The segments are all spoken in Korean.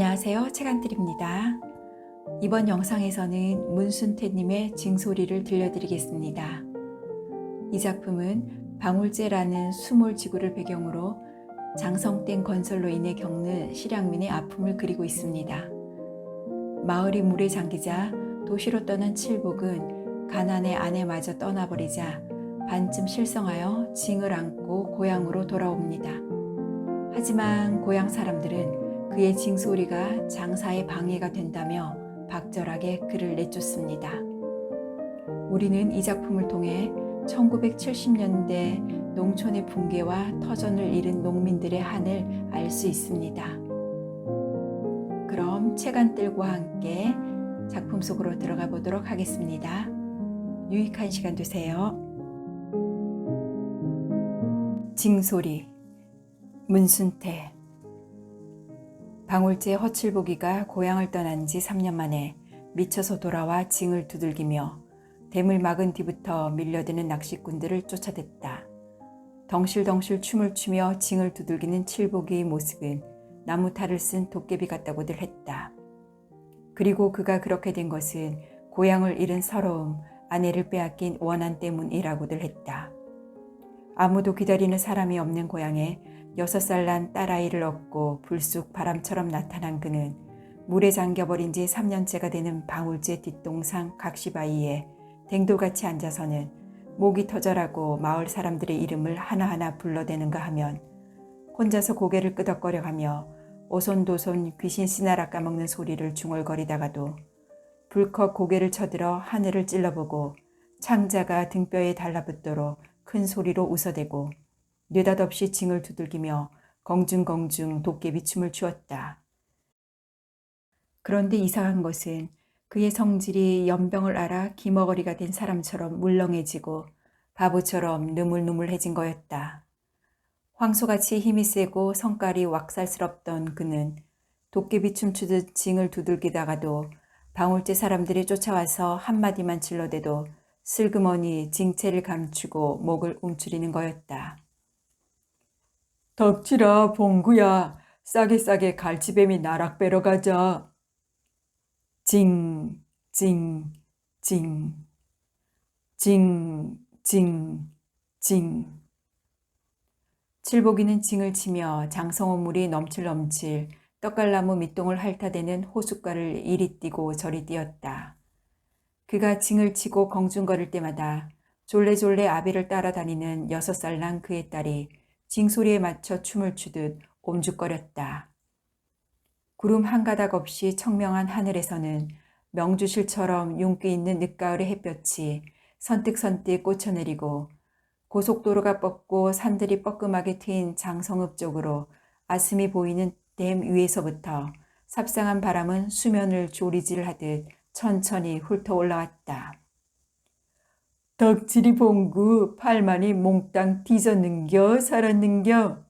안녕하세요. 책안뜰입니다. 이번 영상에서는 문순태님의 징소리를 들려드리겠습니다. 이 작품은 방울제라는 수몰지구를 배경으로 장성땡 건설로 인해 겪는 실향민의 아픔을 그리고 있습니다. 마을이 물에 잠기자 도시로 떠난 칠복은 가난의 아내마저 떠나버리자 반쯤 실성하여 징을 안고 고향으로 돌아옵니다. 하지만 고향 사람들은 그의 징소리가 장사에 방해가 된다며 박절하게 그를 내쫓습니다. 우리는 이 작품을 통해 1970년대 농촌의 붕괴와 터전을 잃은 농민들의 한을 알 수 있습니다. 그럼 책안뜰과 함께 작품 속으로 들어가 보도록 하겠습니다. 유익한 시간 되세요. 징소리 문순태. 방울제 허칠보기가 고향을 떠난 지 3년 만에 미쳐서 돌아와 징을 두들기며 댐을 막은 뒤부터 밀려드는 낚시꾼들을 쫓아댔다. 덩실덩실 춤을 추며 징을 두들기는 칠보기의 모습은 나무 탈을 쓴 도깨비 같다고들 했다. 그리고 그가 그렇게 된 것은 고향을 잃은 서러움, 아내를 빼앗긴 원한 때문이라고들 했다. 아무도 기다리는 사람이 없는 고향에 6살 난 딸아이를 얻고 불쑥 바람처럼 나타난 그는 물에 잠겨버린 지 3년째가 되는 방울제 뒷동산 각시바위에 댕돌같이 앉아서는 목이 터져라고 마을 사람들의 이름을 하나하나 불러대는가 하면 혼자서 고개를 끄덕거려가며 오손도손 귀신 씨나라 까먹는 소리를 중얼거리다가도 불컥 고개를 쳐들어 하늘을 찔러보고 창자가 등뼈에 달라붙도록 큰 소리로 웃어대고 느닷없이 징을 두들기며 공중공중 도깨비 춤을 추었다. 그런데 이상한 것은 그의 성질이 연병을 앓아 기머거리가 된 사람처럼 물렁해지고 바보처럼 느물느물해진 거였다. 황소같이 힘이 세고 성깔이 왁살스럽던 그는 도깨비 춤추듯 징을 두들기다가도 방울제 사람들이 쫓아와서 한마디만 질러대도 슬그머니 징체를 감추고 목을 움츠리는 거였다. 덕치라 봉구야, 싸게 갈치뱀이 나락 빼러 가자. 징, 징, 징, 징, 징, 징. 칠보기는 징을 치며 장성어물이 넘칠넘칠 떡갈나무 밑동을 핥아대는 호숫가를 이리 뛰고 저리 뛰었다. 그가 징을 치고 공중거릴 때마다 졸래졸래 아비를 따라다니는 6살 난 그의 딸이 징소리에 맞춰 춤을 추듯 옴죽거렸다. 구름 한 가닥 없이 청명한 하늘에서는 명주실처럼 윤기 있는 늦가을의 햇볕이 선뜩선뜩 꽂혀내리고 고속도로가 뻗고 산들이 뻐끔하게 트인 장성읍 쪽으로 아슴이 보이는 댐 위에서부터 삽상한 바람은 수면을 조리질하듯 천천히 훑어 올라왔다. 덕질이 봉구 팔만이 몽땅 뒤졌는겨 살았는겨.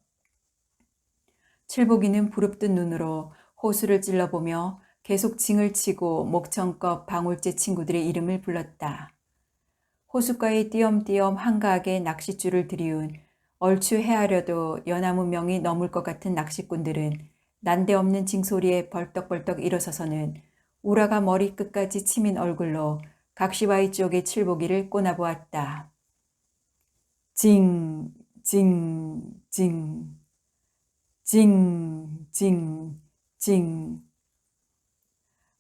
칠보기는 부릅뜬 눈으로 호수를 찔러보며 계속 징을 치고 목청껏 방울제 친구들의 이름을 불렀다. 호숫가에 띄엄띄엄 한가하게 낚싯줄을 들이운 얼추 헤아려도 연나무 명이 넘을 것 같은 낚시꾼들은 난데없는 징소리에 벌떡벌떡 일어서서는 우라가 머리끝까지 치민 얼굴로 각시바위 쪽의 칠보기를 꼬나보았다. 징, 징, 징, 징, 징, 징.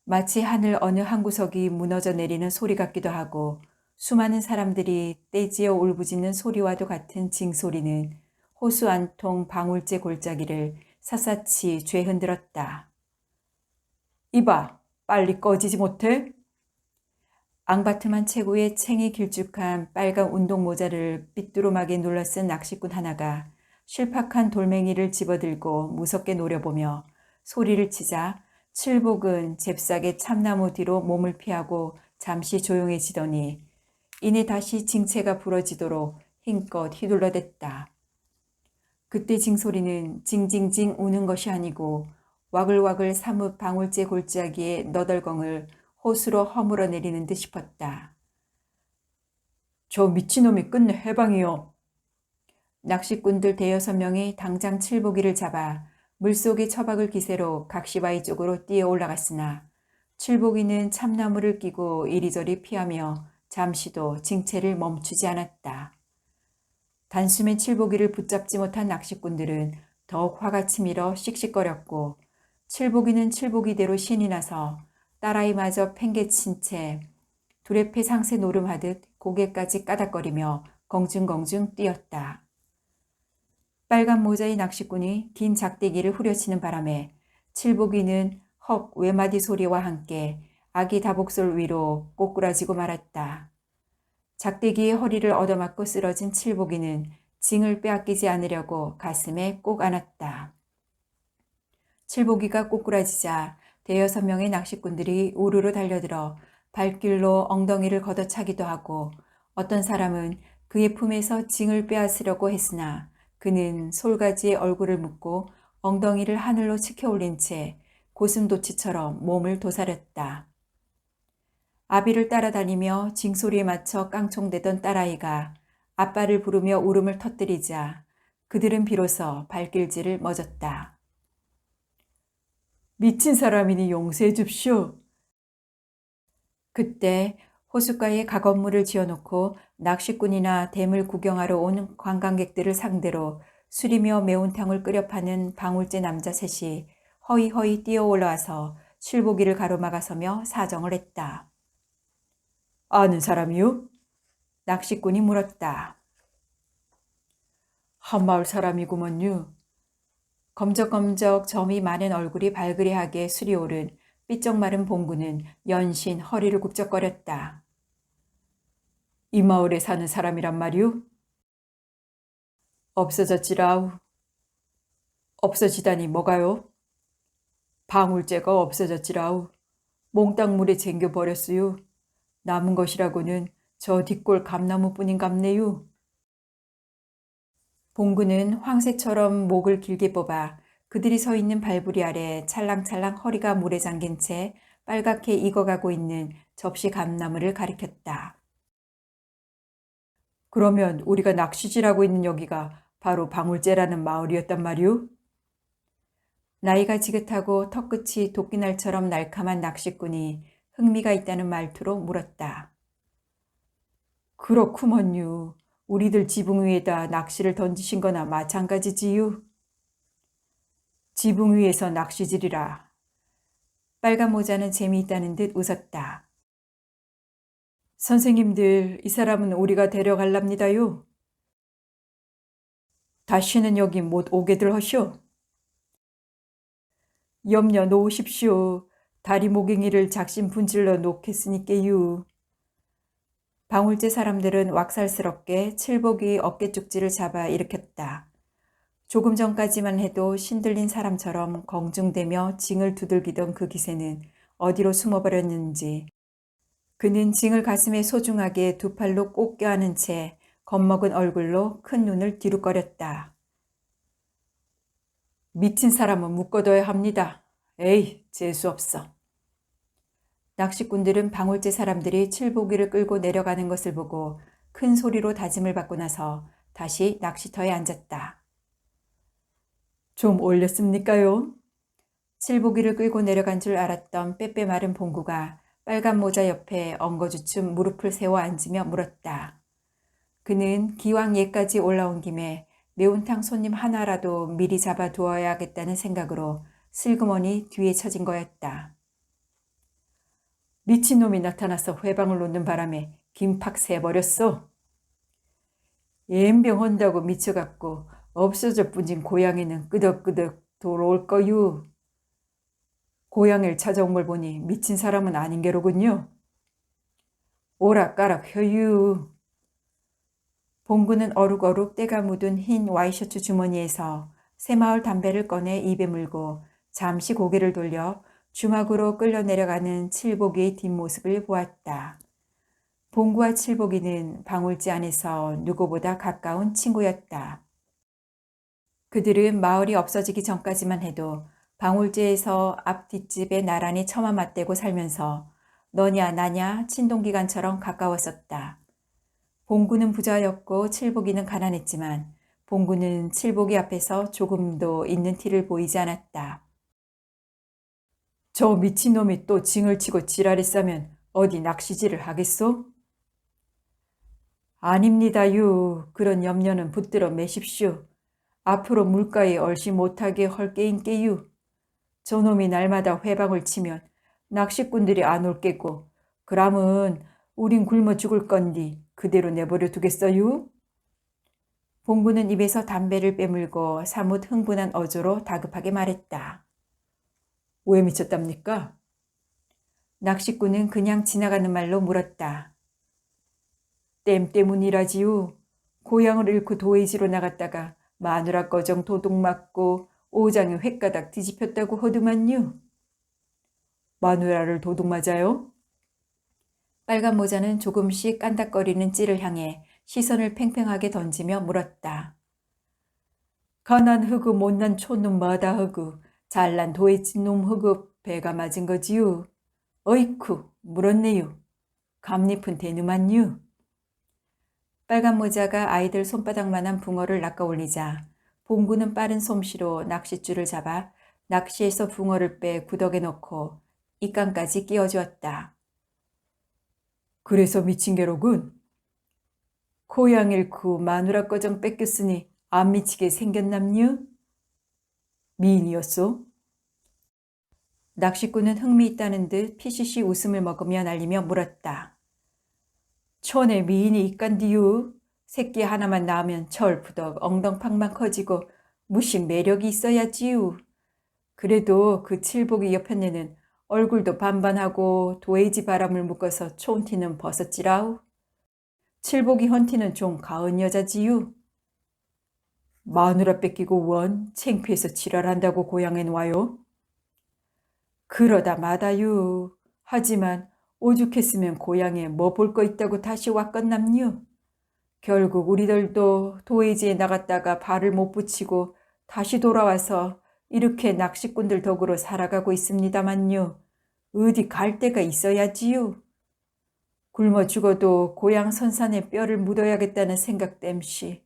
마치 하늘 어느 한 구석이 무너져 내리는 소리 같기도 하고 수많은 사람들이 떼지어 울부짖는 소리와도 같은 징소리는 호수 안통 방울제 골짜기를 샅샅이 죄흔들었다. 이봐, 빨리 꺼지지 못해? 앙바트만 체구에 챙이 길쭉한 빨간 운동모자를 삐뚤어하게 눌러쓴 낚시꾼 하나가 실팍한 돌멩이를 집어들고 무섭게 노려보며 소리를 치자 칠복은 잽싸게 참나무 뒤로 몸을 피하고 잠시 조용해지더니 이내 다시 징체가 부러지도록 힘껏 휘둘러댔다. 그때 징소리는 징징징 우는 것이 아니고 와글와글 사뭇 방울제 골짜기의 너덜광을 호수로 허물어내리는 듯 싶었다. 저 미친놈이 끝내 해방이요. 낚시꾼들 5-6명이 당장 칠보기를 잡아 물속의 처박을 기세로 각시바위 쪽으로 뛰어 올라갔으나 칠복이는 참나무를 끼고 이리저리 피하며 잠시도 징체를 멈추지 않았다. 단숨에 칠복이를 붙잡지 못한 낚시꾼들은 더욱 화가 치밀어 씩씩거렸고 칠복이는 칠복이대로 신이 나서 딸아이마저 팽개친 채 두레패 상세 노름하듯 고개까지 까닥거리며 공중공중 뛰었다. 빨간 모자의 낚시꾼이 긴 작대기를 후려치는 바람에 칠복이는 헉 외마디 소리와 함께 아기 다복솔 위로 꼬꾸라지고 말았다. 작대기의 허리를 얻어맞고 쓰러진 칠복이는 징을 빼앗기지 않으려고 가슴에 꼭 안았다. 칠복이가 꼬꾸라지자 대여섯 명의 낚시꾼들이 우르르 달려들어 발길로 엉덩이를 걷어차기도 하고 어떤 사람은 그의 품에서 징을 빼앗으려고 했으나 그는 솔가지에 얼굴을 묻고 엉덩이를 하늘로 치켜올린 채 고슴도치처럼 몸을 도사렸다. 아비를 따라다니며 징소리에 맞춰 깡총대던 딸아이가 아빠를 부르며 울음을 터뜨리자 그들은 비로소 발길질을 멎었다. 미친 사람이니 용서해 줍시오. 그때 호숫가에 가건물을 지어놓고 낚시꾼이나 댐을 구경하러 온 관광객들을 상대로 술이며 매운탕을 끓여 파는 방울제 남자 셋이 허이허이 뛰어 올라와서 칠복이를 가로막아서며 사정을 했다. 아는 사람이요? 낚시꾼이 물었다. 한마을 사람이구먼요. 검적검적 점이 많은 얼굴이 발그레하게 술이 오른 삐쩍 마른 봉구는 연신 허리를 굽적거렸다. 이 마을에 사는 사람이란 말이오? 없어졌지라우. 없어지다니 뭐가요? 방울제가 없어졌지라우. 몽땅 물에 쟁겨버렸어요. 남은 것이라고는 저 뒷골 감나무뿐인 갑네요. 봉구는 황새처럼 목을 길게 뽑아 그들이 서 있는 발부리 아래 찰랑찰랑 허리가 물에 잠긴 채 빨갛게 익어가고 있는 접시 감나무를 가리켰다. 그러면 우리가 낚시질하고 있는 여기가 바로 방울제라는 마을이었단 말이오? 나이가 지긋하고 턱끝이 도끼날처럼 날카만 낚시꾼이 흥미가 있다는 말투로 물었다. 그렇구먼요. 우리들 지붕 위에다 낚시를 던지신 거나 마찬가지지요. 지붕 위에서 낚시질이라. 빨간 모자는 재미있다는 듯 웃었다. 선생님들, 이 사람은 우리가 데려갈랍니다요. 다시는 여기 못 오게들 하시오. 염려 놓으십시오. 다리 모갱이를 작심 분질러 놓겠으니께유. 방울제 사람들은 왁살스럽게 칠복이 어깨쪽지를 잡아 일으켰다. 조금 전까지만 해도 신들린 사람처럼 공중대며 징을 두들기던 그 기세는 어디로 숨어버렸는지 그는 징을 가슴에 소중하게 두 팔로 꼭 껴안은 채 겁먹은 얼굴로 큰 눈을 뒤룩거렸다. 미친 사람은 묶어둬야 합니다. 에이, 재수없어. 낚시꾼들은 방울제 사람들이 칠복이를 끌고 내려가는 것을 보고 큰 소리로 다짐을 받고 나서 다시 낚시터에 앉았다. 좀 올렸습니까요? 칠복이를 끌고 내려간 줄 알았던 빼빼 마른 봉구가 빨간 모자 옆에 엉거주춤 무릎을 세워 앉으며 물었다. 그는 기왕 예까지 올라온 김에 매운탕 손님 하나라도 미리 잡아두어야겠다는 생각으로 슬그머니 뒤에 처진 거였다. 미친놈이 나타나서 회방을 놓는 바람에 김팍 새버렸어. 옌병 헌다고 미쳐갖고 없어져 뿐진 고양이는 끄덕끄덕 돌아올 거유. 고양이를 찾아온 걸 보니 미친 사람은 아닌 게로군요. 오락가락 hö유. 봉구는 어룩어룩 때가 묻은 흰 와이셔츠 주머니에서 새마을 담배를 꺼내 입에 물고 잠시 고개를 돌려 주막으로 끌려 내려가는 칠복이의 뒷모습을 보았다. 봉구와 칠복이는 방울제 안에서 누구보다 가까운 친구였다. 그들은 마을이 없어지기 전까지만 해도 방울제에서 앞 뒷집에 나란히 처마 맞대고 살면서 너냐 나냐 친동기간처럼 가까웠었다. 봉구는 부자였고 칠복이는 가난했지만 봉구는 칠복이 앞에서 조금도 있는 티를 보이지 않았다. 저 미친놈이 또 징을 치고 지랄을 싸면 어디 낚시질을 하겠소? 아닙니다유. 그런 염려는 붙들어 매십시오. 앞으로 물가에 얼씨 못하게 헐게인게유. 저놈이 날마다 회방을 치면 낚시꾼들이 안 올 게고 그람은 우린 굶어 죽을 건디 그대로 내버려 두겠어유? 봉구는 입에서 담배를 빼물고 사뭇 흥분한 어조로 다급하게 말했다. 왜 미쳤답니까? 낚시꾼은 그냥 지나가는 말로 물었다. 땜 때문이라지요. 고향을 잃고 도회지로 나갔다가 마누라 꺼정 도둑 맞고 오장에 횟가닥 뒤집혔다고 허드만요. 마누라를 도둑 맞아요? 빨간 모자는 조금씩 깐닥거리는 찌를 향해 시선을 팽팽하게 던지며 물었다. 가난 흑우 못난 촌놈 마다 흑우 잘난 도회집 놈 흑우 배가 맞은 거지요. 어이쿠 물었네요. 감잎은 대누만요. 빨간 모자가 아이들 손바닥만한 붕어를 낚아 올리자 봉구는 빠른 솜씨로 낚싯줄을 잡아 낚시에서 붕어를 빼 구덕에 넣고 입간까지 끼워주었다. 그래서 미친 게로군. 고향 잃고 마누라 꺼정 뺏겼으니 안 미치게 생겼남요? 미인이었소? 낚시꾼은 흥미있다는 듯 피시시 웃음을 먹으며 날리며 물었다. 촌에 미인이 있간디유. 새끼 하나만 낳으면 철부덕 엉덩팡만 커지고 무식 매력이 있어야지유. 그래도 그 칠복이 옆편네는 얼굴도 반반하고 도해지 바람을 묶어서 촌티는 벗었지라우. 칠복이 헌티는 좀 가은 여자지유. 마누라 뺏기고 원 창피해서 지랄한다고 고향에 와요. 그러다 마다유. 하지만 오죽했으면 고향에 뭐 볼 거 있다고 다시 왔건남요. 결국 우리들도 도회지에 나갔다가 발을 못 붙이고 다시 돌아와서 이렇게 낚시꾼들 덕으로 살아가고 있습니다만요. 어디 갈 데가 있어야지요. 굶어 죽어도 고향 선산에 뼈를 묻어야겠다는 생각 땜시.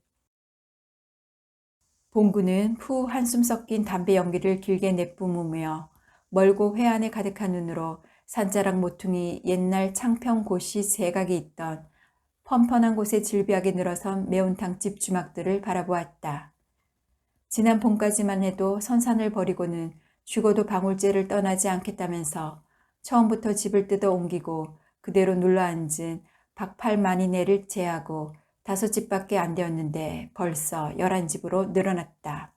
봉구는 푸 한숨 섞인 담배 연기를 길게 내뿜으며 멀고 회한에 가득한 눈으로 산자락 모퉁이 옛날 창평고시 세각이 있던 펀펀한 곳에 질비하게 늘어선 매운탕집 주막들을 바라보았다. 지난 봄까지만 해도 선산을 버리고는 죽어도 방울제를 떠나지 않겠다면서 처음부터 집을 뜯어 옮기고 그대로 눌러앉은 박팔만이네를 제하고 5집밖에 안 되었는데 벌써 11집으로 늘어났다.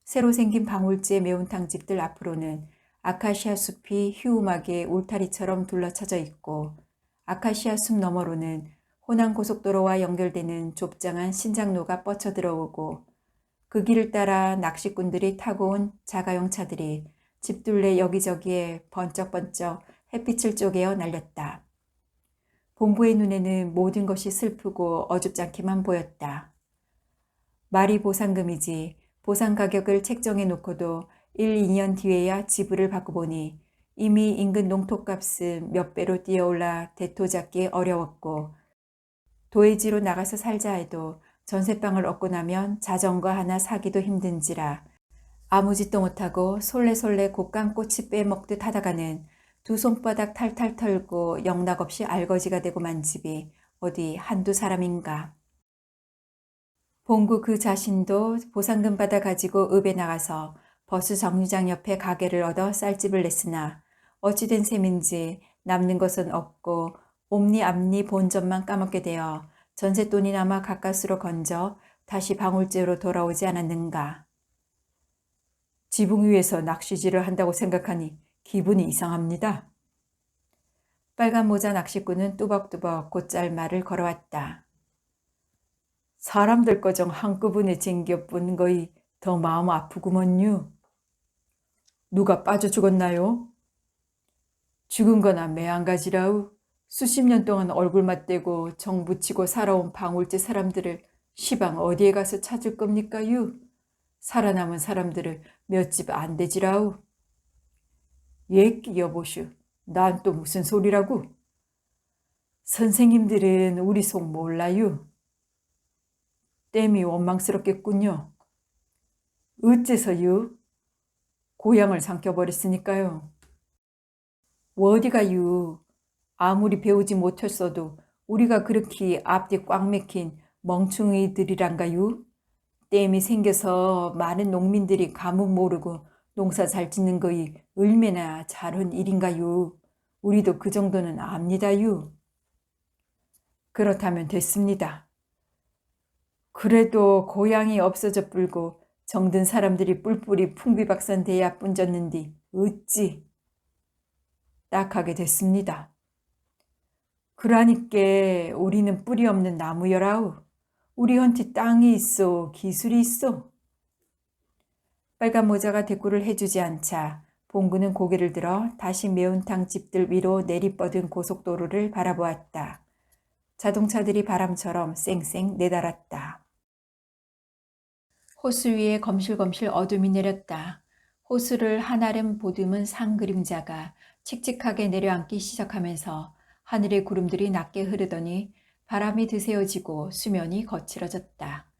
새로 생긴 방울제 매운탕집들 앞으로는 아카시아 숲이 휴음하게 울타리처럼 둘러쳐져 있고 아카시아 숲 너머로는 호남고속도로와 연결되는 좁장한 신장로가 뻗쳐 들어오고 그 길을 따라 낚시꾼들이 타고 온 자가용 차들이 집둘레 여기저기에 번쩍번쩍 햇빛을 쪼개어 날렸다. 봉구의 눈에는 모든 것이 슬프고 어줍잖게만 보였다. 말이 보상금이지 보상 가격을 책정해 놓고도 1, 2년 뒤에야 지불을 받고 보니 이미 인근 농토값은 몇 배로 뛰어올라 대토 잡기 어려웠고 도해지로 나가서 살자 해도 전세방을 얻고 나면 자전거 하나 사기도 힘든지라 아무 짓도 못하고 솔레솔레 곶감꼬치 빼먹듯 하다가는 두 손바닥 탈탈 털고 영락없이 알거지가 되고 만 집이 어디 한두 사람인가. 봉구 그 자신도 보상금 받아 가지고 읍에 나가서 버스 정류장 옆에 가게를 얻어 쌀집을 냈으나 어찌된 셈인지 남는 것은 없고 옴니 앞니 본전만 까먹게 되어 전셋돈이나마 가까스로 건져 다시 방울제로 돌아오지 않았는가. 지붕 위에서 낚시질을 한다고 생각하니 기분이 이상합니다. 빨간 모자 낚시꾼은 뚜벅뚜벅 곧잘 말을 걸어왔다. 사람들 거정 한꺼번에 쟁겨뿐 거이 더 마음 아프구먼요. 누가 빠져 죽었나요? 죽은 거나 매한가지라우. 수십 년 동안 얼굴 맞대고 정 붙이고 살아온 방울제 사람들을 시방 어디에 가서 찾을 겁니까유? 살아남은 사람들을 몇 집 안 되지라우. 예끼 여보슈. 난 또 무슨 소리라고? 선생님들은 우리 속 몰라유. 땜이 원망스럽겠군요. 어째서유? 고향을 삼켜버렸으니까요. 어디가유? 아무리 배우지 못했어도 우리가 그렇게 앞뒤 꽉 맥힌 멍충이들이란가유? 댐이 생겨서 많은 농민들이 가뭄 모르고 농사 잘 짓는 거이 얼마나 잘한 일인가유? 우리도 그 정도는 압니다유. 그렇다면 됐습니다. 그래도 고향이 없어져 불고 정든 사람들이 뿔뿔이 풍비박산 돼야 뿐졌는디 어찌 딱하게 됐습니다. 그러니께 우리는 뿌리 없는 나무여라우. 우리한테 땅이 있어 기술이 있어. 빨간 모자가 대꾸를 해주지 않자 봉구는 고개를 들어 다시 매운탕 집들 위로 내리뻗은 고속도로를 바라보았다. 자동차들이 바람처럼 쌩쌩 내달았다. 호수 위에 검실검실 어둠이 내렸다. 호수를 한아름 보듬은 산 그림자가 칙칙하게 내려앉기 시작하면서 하늘의 구름들이 낮게 흐르더니 바람이 드세워지고 수면이 거칠어졌다.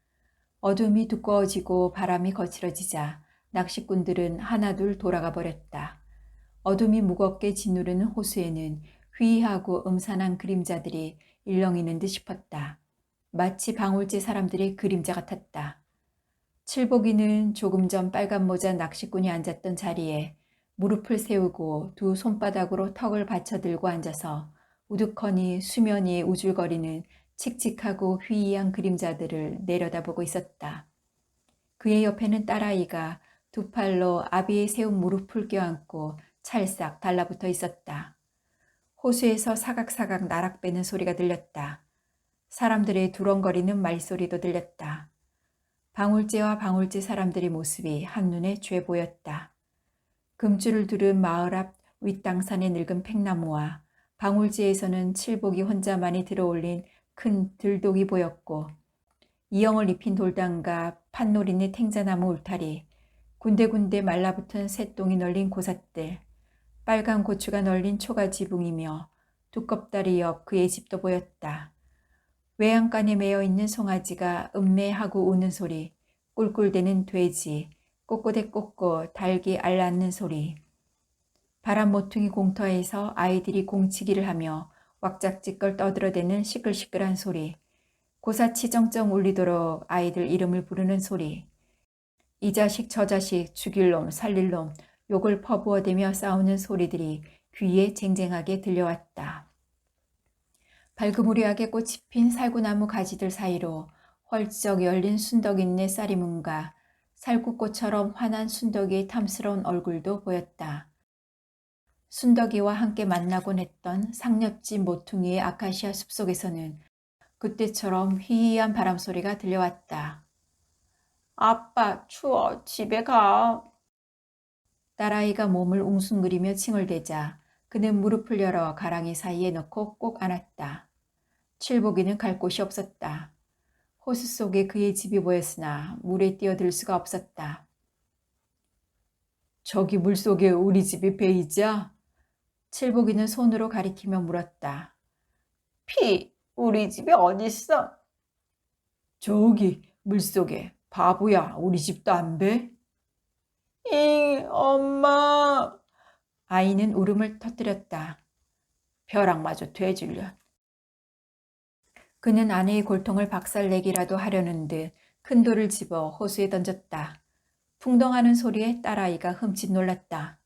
어둠이 두꺼워지고 바람이 거칠어지자 낚시꾼들은 하나둘 돌아가 버렸다. 어둠이 무겁게 짓누르는 호수에는 희희하고 음산한 그림자들이 일렁이는 듯 싶었다. 마치 방울제 사람들의 그림자 같았다. 칠복이는 조금 전 빨간 모자 낚시꾼이 앉았던 자리에 무릎을 세우고 두 손바닥으로 턱을 받쳐들고 앉아서 우두커니 수면 위에 우줄거리는 칙칙하고 희이한 그림자들을 내려다보고 있었다. 그의 옆에는 딸아이가 두 팔로 아비의 세운 무릎을 껴안고 찰싹 달라붙어 있었다. 호수에서 사각사각 나락배는 소리가 들렸다. 사람들의 두렁거리는 말소리도 들렸다. 방울제와 방울제 사람들의 모습이 한눈에 죄 보였다. 금줄을 두른 마을 앞 윗당산의 늙은 팽나무와 방울제에서는 칠복이 혼자만이 들어올린 큰 들독이 보였고 이영을 입힌 돌담과 판노린의 탱자나무 울타리, 군데군데 말라붙은 새똥이 널린 고삿들, 빨간 고추가 널린 초가 지붕이며 두껍다리 옆 그의 집도 보였다. 외양간에 매어있는 송아지가 음매하고 우는 소리, 꿀꿀대는 돼지, 꼬꼬대 꼬꼬 달기 알낳는 소리, 바람 모퉁이 공터에서 아이들이 공치기를 하며 왁작지껄 떠들어대는 시끌시끌한 소리, 고사치 쩡쩡 울리도록 아이들 이름을 부르는 소리, 이 자식 저 자식 죽일 놈 살릴 놈 욕을 퍼부어대며 싸우는 소리들이 귀에 쟁쟁하게 들려왔다. 발그무리하게 꽃이 핀 살구나무 가지들 사이로 헐쩍 열린 순덕이네 쌀이문과 살구꽃처럼 환한 순덕이의 탐스러운 얼굴도 보였다. 순덕이와 함께 만나곤 했던 상엽지 모퉁이의 아카시아 숲속에서는 그때처럼 희희한 바람소리가 들려왔다. 아빠 추워 집에 가. 딸아이가 몸을 웅숭그리며 칭얼대자 그는 무릎을 열어 가랑이 사이에 넣고 꼭 안았다. 칠복이는 갈 곳이 없었다. 호수 속에 그의 집이 보였으나 물에 뛰어들 수가 없었다. 저기 물속에 우리 집이 베이자? 칠복이는 손으로 가리키며 물었다. 우리 집이 어딨어? 저기 물속에. 바보야, 우리 집도 안 배? 엄마. 아이는 울음을 터뜨렸다. 벼락마저 돼줄련. 그는 아내의 골통을 박살내기라도 하려는 듯 큰 돌을 집어 호수에 던졌다. 풍덩하는 소리에 딸아이가 흠칫 놀랐다.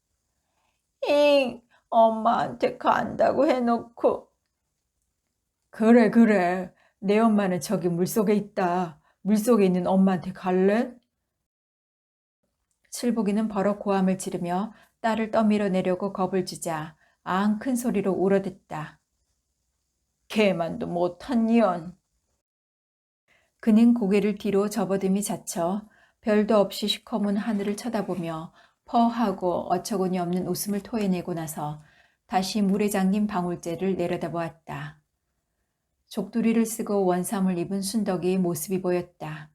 엄마한테 간다고 해놓고. 그래. 내 엄마는 저기 물속에 있다. 물속에 있는 엄마한테 갈래? 칠복이는 버럭 고함을 지르며 딸을 떠밀어내려고 겁을 주자 앙 큰 소리로 울어댔다. 개만도 못한 년. 그는 고개를 뒤로 접어듬이 자쳐 별도 없이 시커먼 하늘을 쳐다보며 퍼하고 어처구니 없는 웃음을 토해내고 나서 다시 물에 잠긴 방울제를 내려다보았다. 족두리를 쓰고 원삼을 입은 순덕이의 모습이 보였다.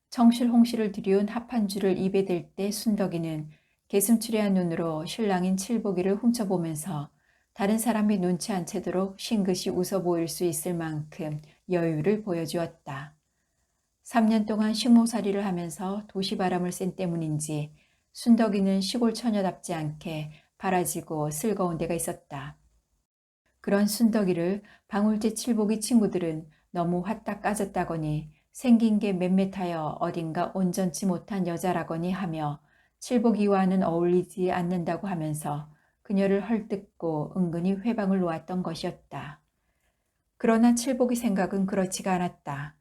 청실홍실을 들이운 합한 줄을 입에 댈 때 순덕이는 개슴츠레한 눈으로 신랑인 칠복이를 훔쳐보면서 다른 사람이 눈치 안 채도록 싱긋이 웃어 보일 수 있을 만큼 여유를 보여주었다. 3년 동안 식모살이를 하면서 도시바람을 쐰 때문인지 순덕이는 시골 처녀답지 않게 바라지고 슬거운 데가 있었다. 그런 순덕이를 방울제 칠복이 친구들은 너무 화딱 까졌다거니 생긴 게 맴매하여 어딘가 온전치 못한 여자라거니 하며 칠복이와는 어울리지 않는다고 하면서 그녀를 헐뜯고 은근히 회방을 놓았던 것이었다. 그러나 칠복의 생각은 그렇지가 않았다.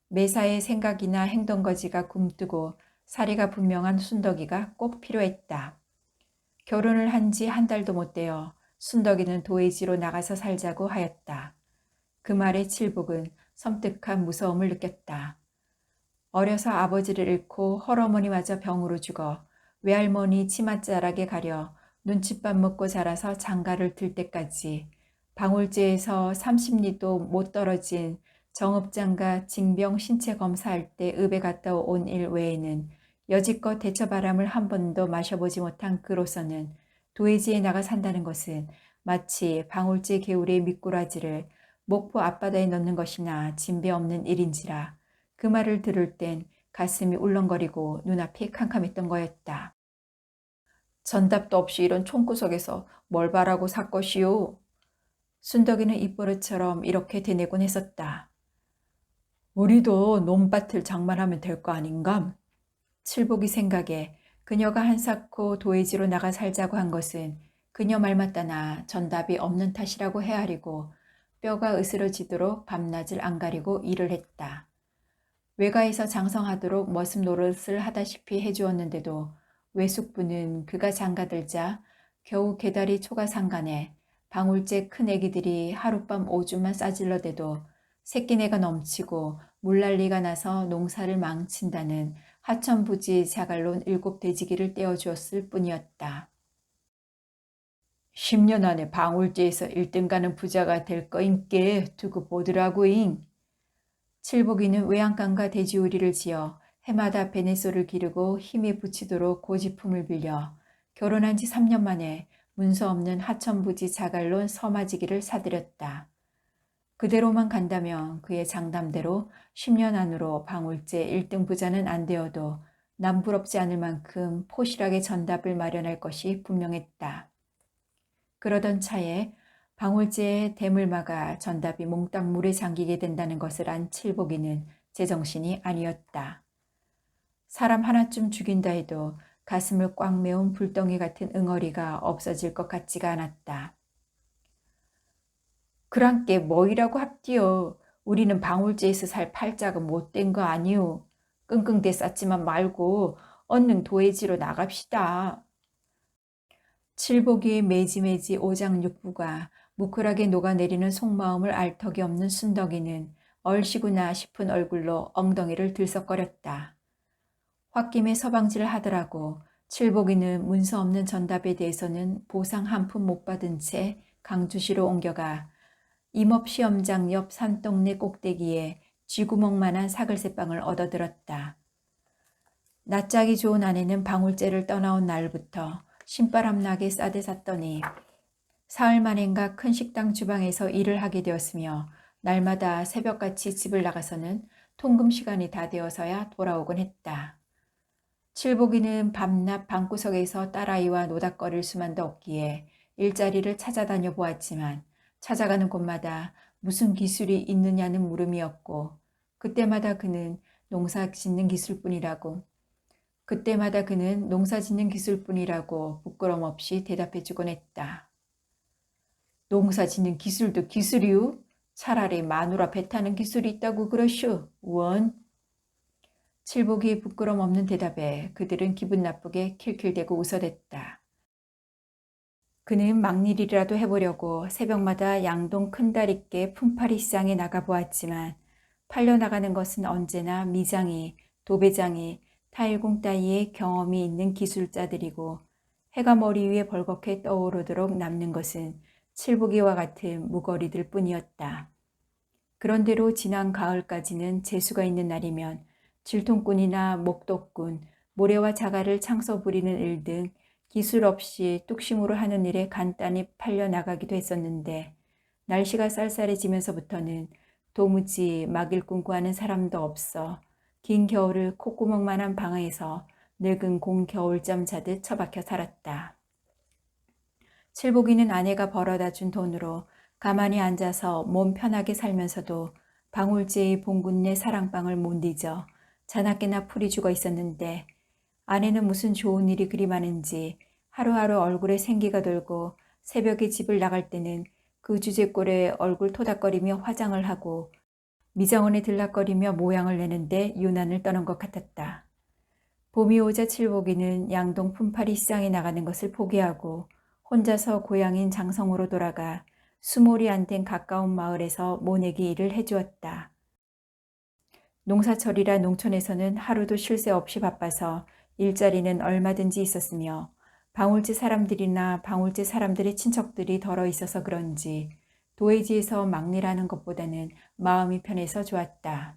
매사의 생각이나 행동거지가 굼뜨고 사리가 분명한 순덕이가 꼭 필요했다. 결혼을 한 지 한 달도 못 되어 순덕이는 도회지로 나가서 살자고 하였다. 그 말에 칠복은 섬뜩한 무서움을 느꼈다. 어려서 아버지를 잃고 헐어머니마저 병으로 죽어 외할머니 치맛자락에 가려 눈칫밥 먹고 자라서 장가를 들 때까지 방울제에서 30리도 못 떨어진 정읍장과 징병 신체 검사할 때 읍에 갔다 온 일 외에는 여지껏 대처바람을 한 번도 마셔보지 못한 그로서는 도회지에 나가 산다는 것은 마치 방울제 개울의 미꾸라지를 목포 앞바다에 넣는 것이나 진배 없는 일인지라 그 말을 들을 땐 가슴이 울렁거리고 눈앞이 캄캄했던 거였다. 전답도 없이 이런 총구석에서 뭘 바라고 살 것이오? 순덕이는 입버릇처럼 이렇게 되뇌곤 했었다. 우리도 논밭을 장만하면 될 거 아닌감? 칠복이 생각에 그녀가 한사코 도회지로 나가 살자고 한 것은 그녀 말 맞다나 전답이 없는 탓이라고 헤아리고 뼈가 으스러지도록 밤낮을 안 가리고 일을 했다. 외가에서 장성하도록 머슴 노릇을 하다시피 해주었는데도 외숙부는 그가 장가들자 겨우 개다리 초가상간에 방울제 큰 애기들이 하룻밤 오줌만 싸질러대도 새끼내가 넘치고 물난리가 나서 농사를 망친다는 하천부지 자갈론 7돼지기를 떼어주었을 뿐이었다. 10년 안에 방울제에서 1등 가는 부자가 될 거인께 두고 보더라고잉. 칠복이는 외양간과 돼지우리를 지어 해마다 베네소를 기르고 힘이 붙이도록 고지품을 빌려 결혼한 지 3년 만에 문서 없는 하천부지 자갈론 서마지기를 사들였다. 그대로만 간다면 그의 장담대로 10년 안으로 방울제 1등 부자는 안 되어도 남부럽지 않을 만큼 포실하게 전답을 마련할 것이 분명했다. 그러던 차에 방울제의 대물마가 전답이 몽땅 물에 잠기게 된다는 것을 안 칠복이는 제정신이 아니었다. 사람 하나쯤 죽인다 해도 가슴을 꽉 메운 불덩이 같은 응어리가 없어질 것 같지가 않았다. 그랑께 뭐이라고 합디요. 우리는 방울제에서 살 팔자가 못된 거 아니오. 끙끙대 쌓지만 말고 얼른 도회지로 나갑시다. 칠복이의 매지매지 오장육부가 무쿨하게 녹아내리는 속마음을 알 턱이 없는 순덕이는 얼씨구나 싶은 얼굴로 엉덩이를 들썩거렸다. 홧김에 서방질을 하더라고 칠복이는 문서 없는 전답에 대해서는 보상 한 푼 못 받은 채 강주시로 옮겨가 임업시험장 옆 산동네 꼭대기에 쥐구멍만한 사글새빵을 얻어들었다. 낯짝이 좋은 아내는 방울제를 떠나온 날부터 신바람 나게 싸대 샀더니 사흘 만인가 큰 식당 주방에서 일을 하게 되었으며 날마다 새벽같이 집을 나가서는 통금 시간이 다 되어서야 돌아오곤 했다. 칠복이는 밤낮 방구석에서 딸아이와 노닥거릴 수만도 없기에 일자리를 찾아다녀 보았지만 찾아가는 곳마다 무슨 기술이 있느냐는 물음이었고 그때마다 그는 농사 짓는 기술뿐이라고 부끄럼 없이 대답해 주곤 했다. 농사 짓는 기술도 기술이요? 차라리 마누라 배 타는 기술이 있다고 그러쇼. 원. 칠복이 부끄럼 없는 대답에 그들은 기분 나쁘게 킬킬대고 웃어댔다. 그는 막일이라도 해보려고 새벽마다 양동 큰다리께 품팔이 시장에 나가보았지만 팔려나가는 것은 언제나 미장이, 도배장이, 타일공 따위의 경험이 있는 기술자들이고 해가 머리 위에 벌겋게 떠오르도록 남는 것은 칠복이와 같은 무거리들 뿐이었다. 그런대로 지난 가을까지는 재수가 있는 날이면 질통꾼이나 목독꾼, 모래와 자갈을 창서 부리는 일 등 기술 없이 뚝심으로 하는 일에 간단히 팔려나가기도 했었는데 날씨가 쌀쌀해지면서부터는 도무지 막일꾼 구하는 사람도 없어 긴 겨울을 콧구멍만한 방에서 늙은 공 겨울잠 자듯 처박혀 살았다. 칠복이는 아내가 벌어다 준 돈으로 가만히 앉아서 몸 편하게 살면서도 방울제의 봉군네 사랑방을 못 잊어 자나깨나 풀이 죽어 있었는데, 아내는 무슨 좋은 일이 그리 많은지 하루하루 얼굴에 생기가 돌고 새벽에 집을 나갈 때는 그 주제꼴에 얼굴 토닥거리며 화장을 하고 미정원에 들락거리며 모양을 내는데 유난을 떠는 것 같았다. 봄이 오자 칠복이는 양동 품팔이 시장에 나가는 것을 포기하고 혼자서 고향인 장성으로 돌아가 수몰이 안 된 가까운 마을에서 모내기 일을 해주었다. 농사철이라 농촌에서는 하루도 쉴 새 없이 바빠서 일자리는 얼마든지 있었으며, 방울제 사람들이나 방울제 사람들의 친척들이 덜어 있어서 그런지 도회지에서 막일하는 것보다는 마음이 편해서 좋았다.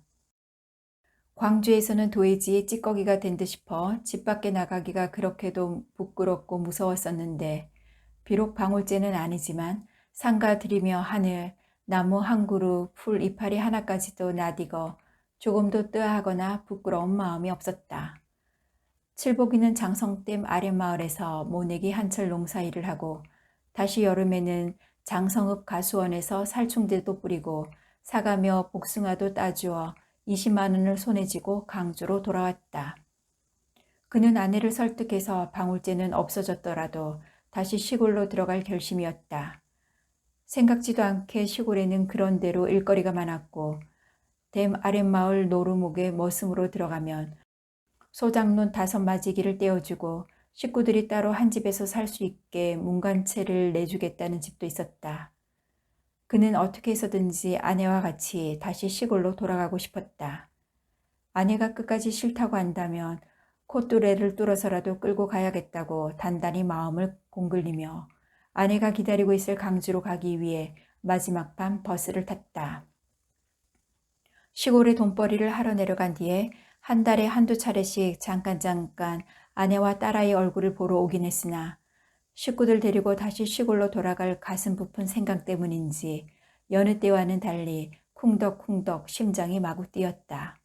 광주에서는 도회지에 찌꺼기가 된 듯 싶어 집 밖에 나가기가 그렇게도 부끄럽고 무서웠었는데, 비록 방울제는 아니지만 상가 들이며 하늘, 나무 한 그루, 풀 이파리 하나까지도 나디거 조금도 뜨아하거나 부끄러운 마음이 없었다. 칠복이는 장성댐 아랫마을에서 모내기 한철 농사일을 하고 다시 여름에는 장성읍 가수원에서 살충제도 뿌리고 사과며 복숭아도 따주어 20만 원을 손에 쥐고 강주로 돌아왔다. 그는 아내를 설득해서 방울제는 없어졌더라도 다시 시골로 들어갈 결심이었다. 생각지도 않게 시골에는 그런 대로 일거리가 많았고, 댐 아랫마을 노루목에 머슴으로 들어가면 소장논 5마지기를 떼어주고 식구들이 따로 한 집에서 살 수 있게 문간채를 내주겠다는 집도 있었다. 그는 어떻게 해서든지 아내와 같이 다시 시골로 돌아가고 싶었다. 아내가 끝까지 싫다고 한다면 콧뚜레를 뚫어서라도 끌고 가야겠다고 단단히 마음을 공글리며 아내가 기다리고 있을 강주로 가기 위해 마지막 밤 버스를 탔다. 시골에 돈벌이를 하러 내려간 뒤에 한 달에 한두 차례씩 잠깐 아내와 딸아이 얼굴을 보러 오긴 했으나 식구들 데리고 다시 시골로 돌아갈 가슴 부푼 생각 때문인지 여느 때와는 달리 쿵덕쿵덕 심장이 마구 뛰었다.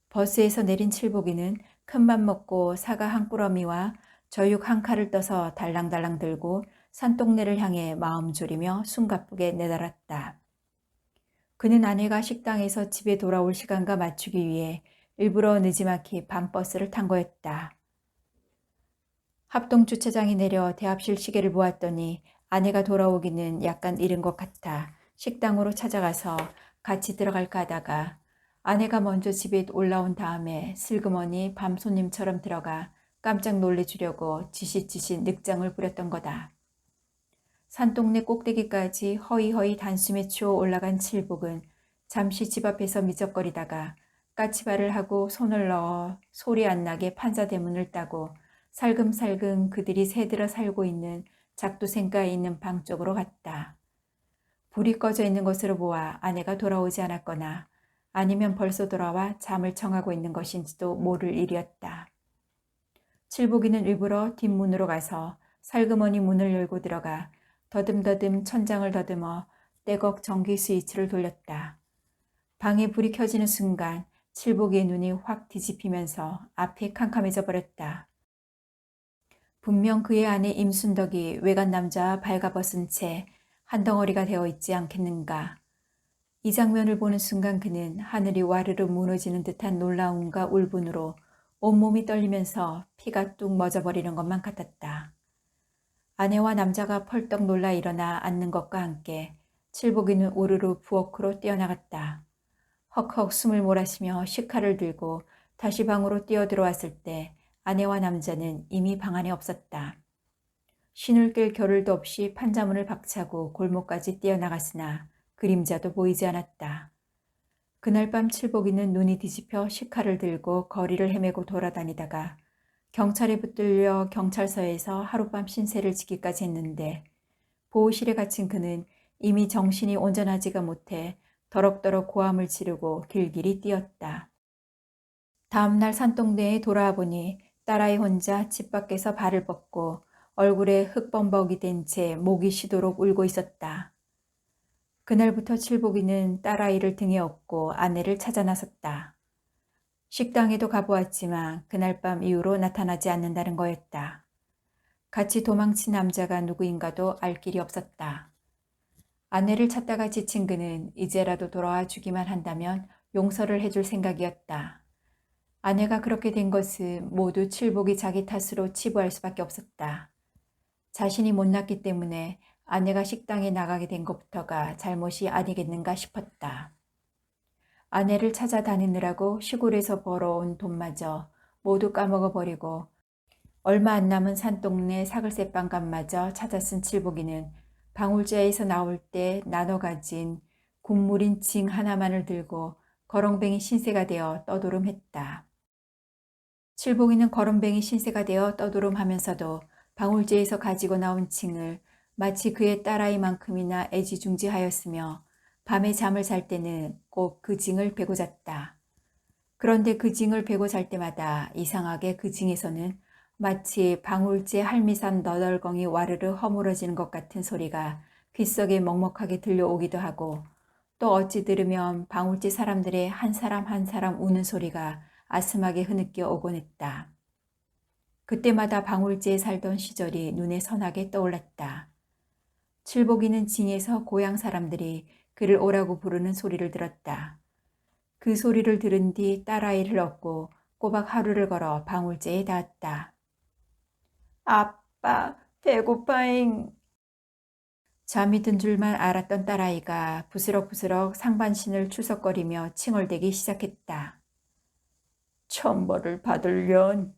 버스에서 내린 칠복이는 큰맘 먹고 사과 한 꾸러미와 저육 한 칼을 떠서 달랑달랑 들고 산동네를 향해 마음 졸이며 숨가쁘게 내달았다. 그는 아내가 식당에서 집에 돌아올 시간과 맞추기 위해 일부러 느지막이 밤버스를 탄 거였다. 합동주차장에 내려 대합실 시계를 보았더니 아내가 돌아오기는 약간 이른 것 같아 식당으로 찾아가서 같이 들어갈까 하다가 아내가 먼저 집에 올라온 다음에 슬그머니 밤손님처럼 들어가 깜짝 놀래주려고 지시지시 늑장을 부렸던 거다. 산동네 꼭대기까지 허이허이 단숨에 추어 올라간 칠복은 잠시 집 앞에서 미적거리다가 까치발을 하고 손을 넣어 소리 안 나게 판자대문을 따고 살금살금 그들이 새들어 살고 있는 작두생가에 있는 방 쪽으로 갔다. 불이 꺼져 있는 것으로 보아 아내가 돌아오지 않았거나 아니면 벌써 돌아와 잠을 청하고 있는 것인지도 모를 일이었다. 칠복이는 일부러 뒷문으로 가서 살그머니 문을 열고 들어가 더듬더듬 천장을 더듬어 떼걱 전기 스위치를 돌렸다. 방에 불이 켜지는 순간 칠복이의 눈이 확 뒤집히면서 앞이 캄캄해져 버렸다. 분명 그의 아내 임순덕이 외간 남자와 발가벗은 채 한 덩어리가 되어 있지 않겠는가. 이 장면을 보는 순간 그는 하늘이 와르르 무너지는 듯한 놀라움과 울분으로 온몸이 떨리면서 피가 뚝 멎어버리는 것만 같았다. 아내와 남자가 펄떡 놀라 일어나 앉는 것과 함께 칠복이는 우르르 부엌으로 뛰어나갔다. 헉헉 숨을 몰아쉬며 식칼을 들고 다시 방으로 뛰어들어왔을 때 아내와 남자는 이미 방 안에 없었다. 신을 낄 겨를도 없이 판자문을 박차고 골목까지 뛰어나갔으나 그림자도 보이지 않았다. 그날 밤 칠복이는 눈이 뒤집혀 식칼을 들고 거리를 헤매고 돌아다니다가 경찰에 붙들려 경찰서에서 하룻밤 신세를 지기까지 했는데, 보호실에 갇힌 그는 이미 정신이 온전하지가 못해 더럭더럭 고함을 지르고 길길이 뛰었다. 다음날 산동네에 돌아와 보니 딸아이 혼자 집 밖에서 발을 뻗고 얼굴에 흙범벅이 된 채 목이 쉬도록 울고 있었다. 그날부터 칠복이는 딸아이를 등에 업고 아내를 찾아 나섰다. 식당에도 가보았지만 그날 밤 이후로 나타나지 않는다는 거였다. 같이 도망친 남자가 누구인가도 알 길이 없었다. 아내를 찾다가 지친 그는 이제라도 돌아와 주기만 한다면 용서를 해줄 생각이었다. 아내가 그렇게 된 것은 모두 칠복이 자기 탓으로 치부할 수밖에 없었다. 자신이 못났기 때문에 아내가 식당에 나가게 된 것부터가 잘못이 아니겠는가 싶었다. 아내를 찾아다니느라고 시골에서 벌어온 돈마저 모두 까먹어버리고 얼마 안 남은 산동네 사글세빵값마저 찾아 쓴 칠복이는 방울제에서 나올 때 나눠 가진 국물인 징 하나만을 들고 거렁뱅이 신세가 되어 떠도름했다. 칠복이는 거렁뱅이 신세가 되어 떠도름하면서도 방울제에서 가지고 나온 징을 마치 그의 딸아이만큼이나 애지중지하였으며 밤에 잠을 잘 때는 꼭 그 징을 베고 잤다. 그런데 그 징을 베고 잘 때마다 이상하게 그 징에서는 마치 방울제 할미산 너덜거이 와르르 허물어지는 것 같은 소리가 귓속에 먹먹하게 들려오기도 하고 또 어찌 들으면 방울제 사람들의 한 사람 한 사람 우는 소리가 아슴하게 흐느껴 오곤 했다. 그때마다 방울제에 살던 시절이 눈에 선하게 떠올랐다. 칠복이는 징에서 고향 사람들이 그를 오라고 부르는 소리를 들었다. 그 소리를 들은 뒤 딸아이를 얻고 꼬박 하루를 걸어 방울제에 닿았다. 아빠, 배고파잉. 잠이 든 줄만 알았던 딸아이가 부스럭부스럭 상반신을 출석거리며 칭얼대기 시작했다. 천벌을 받을련.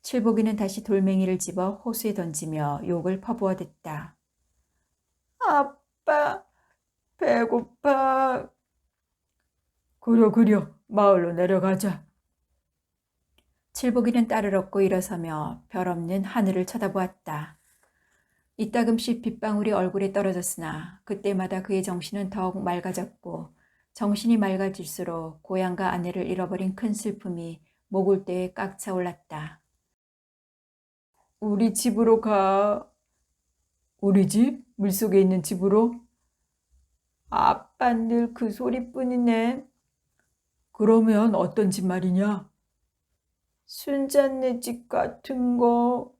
칠복이는 다시 돌멩이를 집어 호수에 던지며 욕을 퍼부어댔다. 아빠, 배고파. 그려, 마을로 내려가자. 칠복이는 딸을 업고 일어서며 별없는 하늘을 쳐다보았다. 이따금씩 빗방울이 얼굴에 떨어졌으나 그때마다 그의 정신은 더욱 맑아졌고 정신이 맑아질수록 고향과 아내를 잃어버린 큰 슬픔이 목울대에 꽉 차올랐다. 우리 집으로 가. 우리 집? 물속에 있는 집으로? 아빤 늘 그 소리뿐이네. 그러면 어떤 집 말이냐? 순자네 집 같은 거.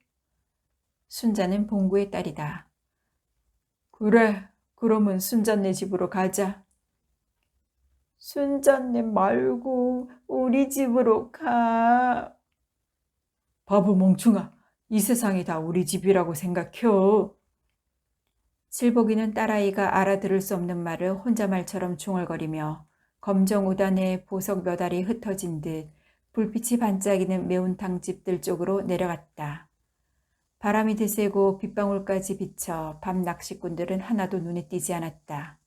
순자는 봉구의 딸이다. 그래, 그러면 순자네 집으로 가자. 순자네 말고 우리 집으로 가. 바보 멍충아, 이 세상이 다 우리 집이라고 생각혀. 칠복이는 딸아이가 알아들을 수 없는 말을 혼자 말처럼 중얼거리며 검정 우단에 보석 몇 알이 흩어진 듯 불빛이 반짝이는 매운탕 집들 쪽으로 내려갔다. 바람이 드세고 빗방울까지 비쳐 밤 낚시꾼들은 하나도 눈에 띄지 않았다.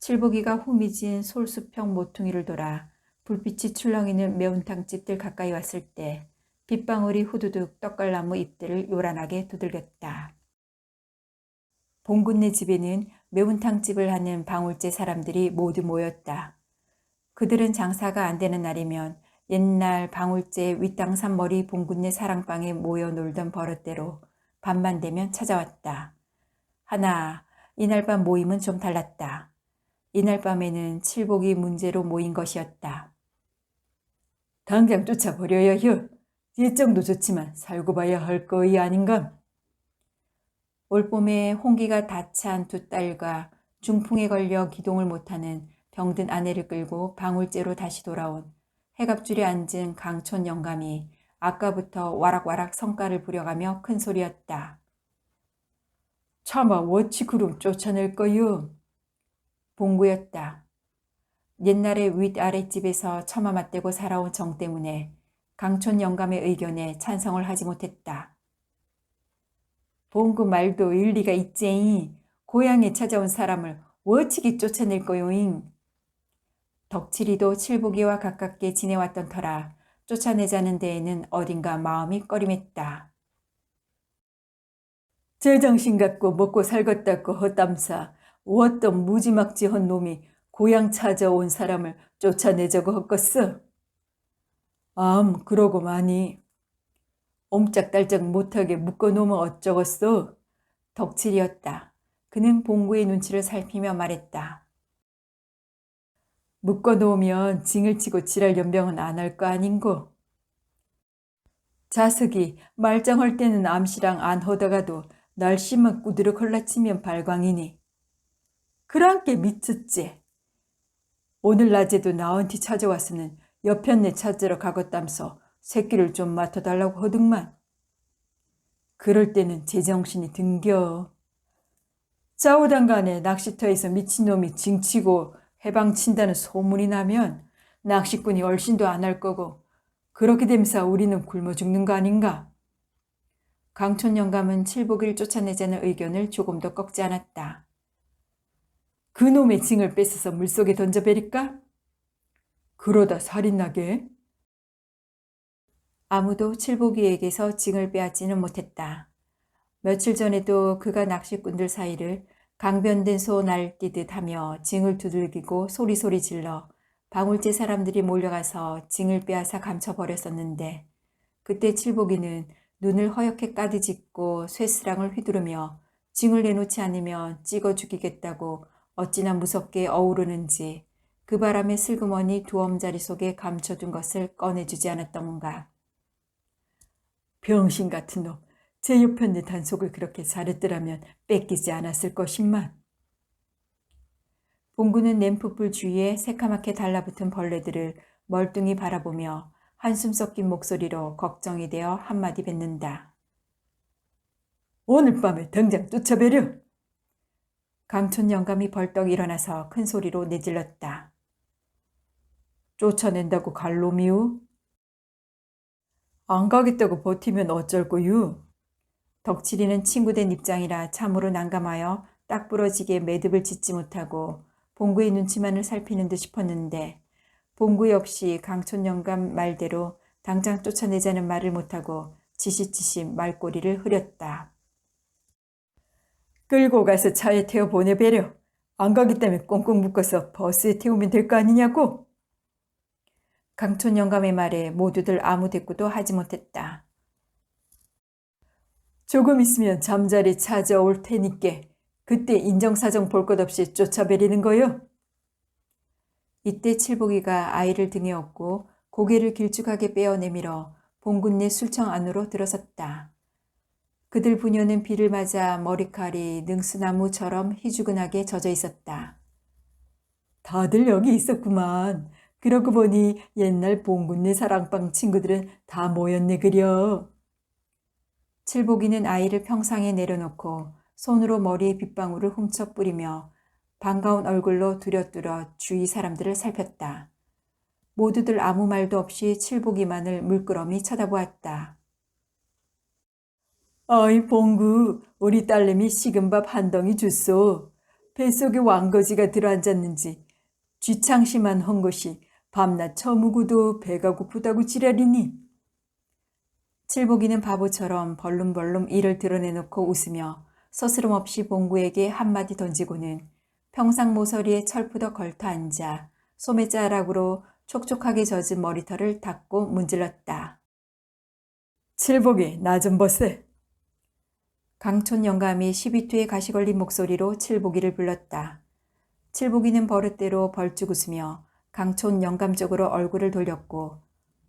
칠복이가 후미진 솔수평 모퉁이를 돌아 불빛이 출렁이는 매운탕 집들 가까이 왔을 때 빗방울이 후두둑 떡갈나무 잎들을 요란하게 두들겼다. 봉군네 집에는 매운탕집을 하는 방울제 사람들이 모두 모였다. 그들은 장사가 안 되는 날이면 옛날 방울제 윗당산머리 봉군네 사랑방에 모여 놀던 버릇대로 밤만 되면 찾아왔다. 하나, 이날 밤 모임은 좀 달랐다. 이날 밤에는 칠복이 문제로 모인 것이었다. 당장 쫓아버려야 혀. 일정도 좋지만 살고 봐야 할 거이 아닌감. 올봄에 홍기가 다 찬 두 딸과 중풍에 걸려 기동을 못하는 병든 아내를 끌고 방울제로 다시 돌아온 해갑줄에 앉은 강촌 영감이 아까부터 와락와락 성깔을 부려가며 큰 소리였다. 차마 워치 그럼 쫓아낼 거요. 봉구였다. 옛날에 윗아랫집에서 처마 맞대고 살아온 정 때문에 강촌 영감의 의견에 찬성을 하지 못했다. 봉구 말도 일리가 있제잉. 고향에 찾아온 사람을 워치기 쫓아낼 거요잉. 덕칠이도 칠복이와 가깝게 지내왔던 터라 쫓아내자는 데에는 어딘가 마음이 꺼림했다. 제정신 갖고 먹고 살겠다고 헛담사 어떤 무지막지한 놈이 고향 찾아온 사람을 쫓아내자고 헛것어. 그러고 마니. 옴짝달짝 못하게 묶어놓으면 어쩌겠어. 덕칠이었다. 그는 봉구의 눈치를 살피며 말했다. 묶어놓으면 징을 치고 지랄 연병은 안 할 거 아닌고. 자석이 말짱할 때는 암시랑 안 허다가도 날씨만 꾸드럭 헐라치면 발광이니. 그랑께 미쳤지. 오늘 낮에도 나한테 찾아왔으는 여편네 찾으러 가겄담서 새끼를 좀 맡아달라고 허등만. 그럴 때는 제정신이 등겨. 좌우당간에 낚시터에서 미친놈이 징치고 해방친다는 소문이 나면 낚시꾼이 얼씬도 안 할 거고 그렇게 됨사 우리는 굶어 죽는 거 아닌가? 강촌 영감은 칠복이를 쫓아내자는 의견을 조금 더 꺾지 않았다. 그놈의 징을 뺏어서 물속에 던져버릴까? 그러다 살인나게? 아무도 칠복이에게서 징을 빼앗지는 못했다. 며칠 전에도 그가 낚시꾼들 사이를 강변된 소 날뛰듯 하며 징을 두들기고 소리소리 질러 방울제 사람들이 몰려가서 징을 빼앗아 감춰버렸었는데 그때 칠복이는 눈을 허옇게 까디짓고 쇠스랑을 휘두르며 징을 내놓지 않으면 찍어 죽이겠다고 어찌나 무섭게 어우르는지 그 바람에 슬그머니 두엄자리 속에 감춰둔 것을 꺼내주지 않았던가. 병신 같은 놈, 제 옆편네 단속을 그렇게 잘했더라면 뺏기지 않았을 것임만. 봉구는 램프불 주위에 새카맣게 달라붙은 벌레들을 멀뚱히 바라보며 한숨 섞인 목소리로 걱정이 되어 한마디 뱉는다. 오늘 밤에 당장 쫓아내려. 강촌 영감이 벌떡 일어나서 큰 소리로 내질렀다. 쫓아낸다고 갈 놈이오? 안 가겠다고 버티면 어쩔 거유? 덕칠이는 친구된 입장이라 참으로 난감하여 딱 부러지게 매듭을 짓지 못하고 봉구의 눈치만을 살피는 듯 싶었는데 봉구 역시 강촌 영감 말대로 당장 쫓아내자는 말을 못하고 지시지시 말꼬리를 흐렸다. 끌고 가서 차에 태워 보내베려. 안 가겠다면 꽁꽁 묶어서 버스에 태우면 될 거 아니냐고. 강촌 영감의 말에 모두들 아무 대꾸도 하지 못했다. 조금 있으면 잠자리 찾아올 테니께 그때 인정사정 볼 것 없이 쫓아버리는 거요. 이때 칠복이가 아이를 등에 업고 고개를 길쭉하게 빼어내밀어 봉군네 술청 안으로 들어섰다. 그들 부녀는 비를 맞아 머리칼이 능수나무처럼 희주근하게 젖어 있었다. 다들 여기 있었구만. 그러고 보니 옛날 봉군네 사랑방 친구들은 다 모였네 그려. 칠복이는 아이를 평상에 내려놓고 손으로 머리에 빗방울을 훔쳐 뿌리며 반가운 얼굴로 두려뚜려 주위 사람들을 살폈다. 모두들 아무 말도 없이 칠복이만을 물끄러미 쳐다보았다. 어이 봉구, 우리 딸내미 식은 밥 한 덩이 줬소. 뱃속에 왕거지가 들어앉았는지 쥐창시만 한 것이 밤낮 처무고도 배가 고프다고 지랄이니. 칠복이는 바보처럼 벌름벌름 이를 드러내놓고 웃으며 서스럼 없이 봉구에게 한마디 던지고는 평상 모서리에 철푸덕 걸터 앉아 소매자락으로 촉촉하게 젖은 머리털을 닦고 문질렀다. 칠복이 나 좀 보세. 강촌 영감이 12투에 가시 걸린 목소리로 칠복이를 불렀다. 칠복이는 버릇대로 벌쭉 웃으며 강촌 영감 쪽으로 얼굴을 돌렸고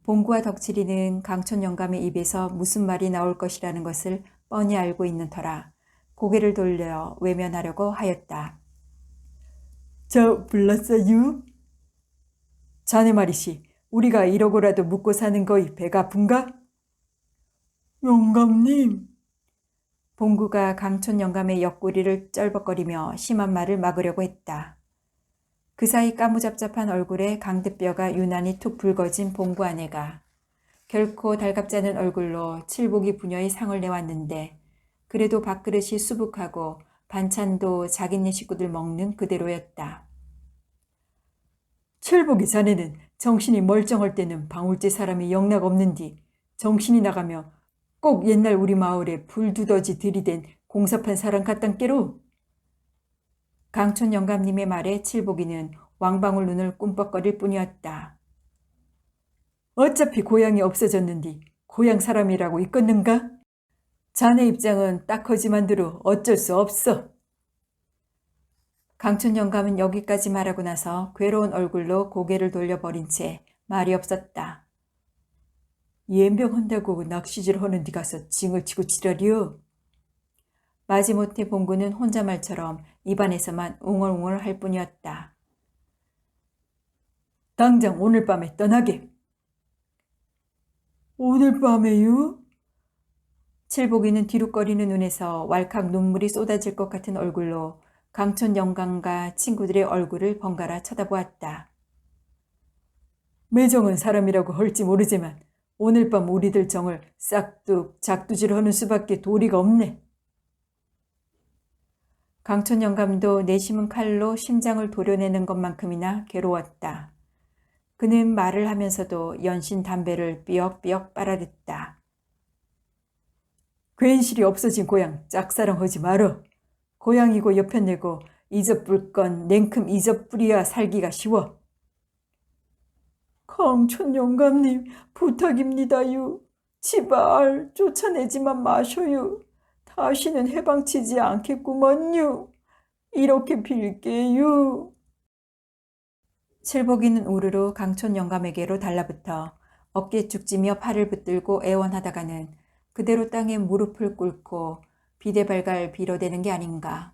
봉구와 덕칠이는 강촌 영감의 입에서 무슨 말이 나올 것이라는 것을 뻔히 알고 있는 터라 고개를 돌려 외면하려고 하였다. 저 불렀어요? 자네 말이시, 우리가 이러고라도 묵고 사는 거이 배가 아픈가? 영감님. 봉구가 강촌 영감의 옆구리를 쩔벅거리며 심한 말을 막으려고 했다. 그 사이 까무잡잡한 얼굴에 강대뼈가 유난히 툭 붉어진 봉구 아내가 결코 달갑지 않은 얼굴로 칠복이 부녀의 상을 내왔는데 그래도 밥그릇이 수북하고 반찬도 자기네 식구들 먹는 그대로였다. 칠복이 자네는 정신이 멀쩡할 때는 방울제 사람이 영락 없는디 정신이 나가며 꼭 옛날 우리 마을에 불두더지 들이댄 공사판 사람 같단께로. 강촌 영감님의 말에 칠복이는 왕방울 눈을 꿈뻑거릴 뿐이었다. 어차피 고향이 없어졌는디 고향 사람이라고 있겠는가? 자네 입장은 딱하지만대로 어쩔 수 없어. 강춘 영감은 여기까지 말하고 나서 괴로운 얼굴로 고개를 돌려버린 채 말이 없었다. 연병한다고 낚시질 하는 데 가서 징을 치고 지랄이여. 마지못해 봉구는 혼잣말처럼 입안에서만 웅얼웅얼 할 뿐이었다. 당장 오늘 밤에 떠나게. 오늘 밤에요? 칠복이는 뒤룩거리는 눈에서 왈칵 눈물이 쏟아질 것 같은 얼굴로 강촌 영감과 친구들의 얼굴을 번갈아 쳐다보았다. 매정은 사람이라고 할지 모르지만 오늘 밤 우리들 정을 싹둑 작두질하는 수밖에 도리가 없네. 강촌 영감도 내심은 칼로 심장을 도려내는 것만큼이나 괴로웠다. 그는 말을 하면서도 연신 담배를 삐역삐역 빨아댔다. 괜시리 없어진 고향 짝사랑하지 말어. 고향이고 여편내고 잊어불 건 냉큼 잊어뿌려야 살기가 쉬워. 강촌 영감님 부탁입니다유. 제발 쫓아내지만 마셔요. 다시는 해방치지 않겠구먼요. 이렇게 빌게요. 칠복이는 우르르 강촌 영감에게로 달라붙어 어깨 죽지며 팔을 붙들고 애원하다가는 그대로 땅에 무릎을 꿇고 비대발갈 빌어대는 게 아닌가.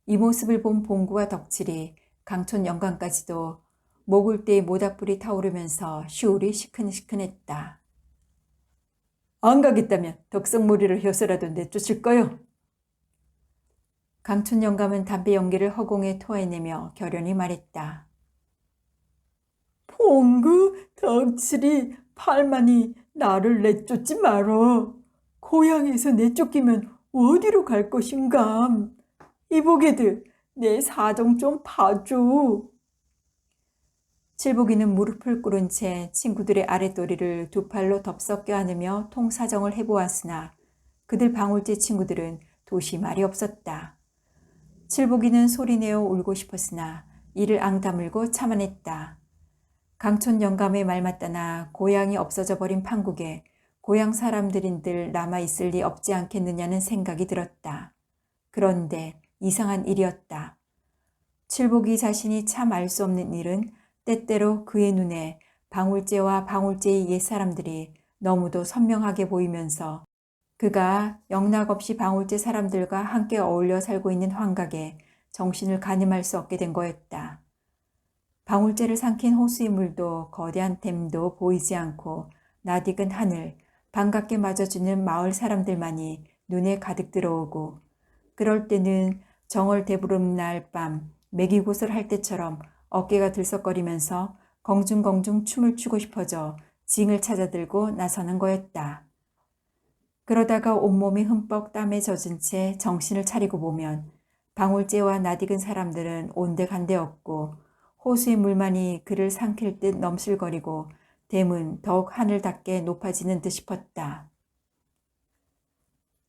이 모습을 본 봉구와 덕칠이 강촌 영감까지도 목울대에 모닥불이 타오르면서 시울이 시큰시큰했다. 안 가겠다면 덕성무리를 해서라도 내쫓을 거요. 강촌 영감은 담배 연기를 허공에 토해내며 결연히 말했다. 봉구, 덕칠이 팔만이 나를 내쫓지 말어. 고향에서 내쫓기면 어디로 갈 것인감. 이보게들 내 사정 좀 봐줘. 칠복이는 무릎을 꿇은 채 친구들의 아랫도리를 두 팔로 덥석 껴안으며 통사정을 해보았으나 그들 방울제 친구들은 도시 말이 없었다. 칠복이는 소리내어 울고 싶었으나 이를 앙다물고 참아냈다. 강촌 영감의 말 맞다나 고향이 없어져 버린 판국에 고향 사람들인들 남아있을 리 없지 않겠느냐는 생각이 들었다. 그런데 이상한 일이었다. 칠복이 자신이 참 알 수 없는 일은 때때로 그의 눈에 방울제와 방울제의 옛사람들이 너무도 선명하게 보이면서 그가 영락없이 방울제 사람들과 함께 어울려 살고 있는 환각에 정신을 가늠할 수 없게 된 거였다. 방울제를 삼킨 호수의 물도 거대한 댐도 보이지 않고 낯익은 하늘, 반갑게 맞아주는 마을 사람들만이 눈에 가득 들어오고 그럴 때는 정월 대보름 날 밤 매기굿을 할 때처럼 어깨가 들썩거리면서 공중공중 춤을 추고 싶어져 징을 찾아들고 나서는 거였다. 그러다가 온몸이 흠뻑 땀에 젖은 채 정신을 차리고 보면 방울제와 낯익은 사람들은 온데간데 없고 호수의 물만이 그를 삼킬 듯 넘실거리고 댐은 더욱 하늘답게 높아지는 듯 싶었다.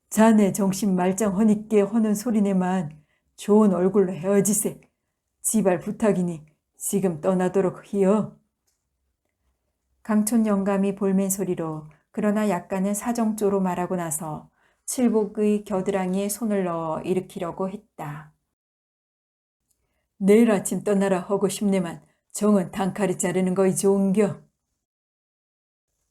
자네 정신 말짱하니께 하는 소리네만 좋은 얼굴로 헤어지세. 지발 부탁이니 지금 떠나도록 히어. 강촌 영감이 볼멘 소리로 그러나 약간은 사정조로 말하고 나서 칠복의 겨드랑이에 손을 넣어 일으키려고 했다. 내일 아침 떠나라 하고 싶네만 정은 단칼에 자르는 거이 좋은겨.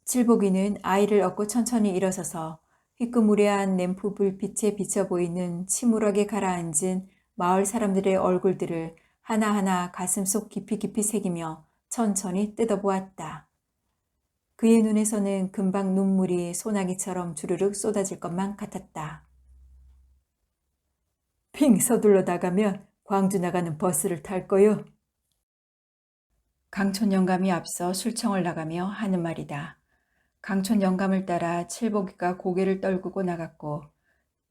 칠복이는 아이를 업고 천천히 일어서서 휘끄무레한 램프 불빛에 비쳐 보이는 침울하게 가라앉은 마을 사람들의 얼굴들을 하나하나 가슴속 깊이 새기며 천천히 뜯어보았다. 그의 눈에서는 금방 눈물이 소나기처럼 주르륵 쏟아질 것만 같았다. 핑 서둘러 나가면 광주 나가는 버스를 탈 거요. 강촌 영감이 앞서 술청을 나가며 하는 말이다. 강촌 영감을 따라 칠복이가 고개를 떨구고 나갔고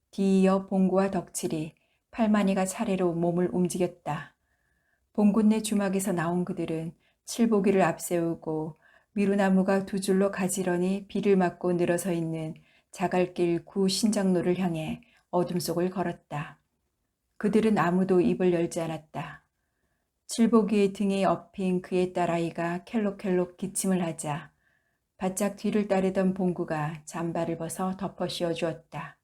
뒤이어 봉구와 덕칠이 팔만이가 차례로 몸을 움직였다. 봉군네 주막에서 나온 그들은 칠복이를 앞세우고 미루나무가 두 줄로 가지런히 비를 맞고 늘어서 있는 자갈길 구 신장로를 향해 어둠 속을 걸었다. 그들은 아무도 입을 열지 않았다. 칠복이의 등에 엎인 그의 딸아이가 켈록켈록 기침을 하자 바짝 뒤를 따르던 봉구가 잠바를 벗어 덮어 씌워 주었다.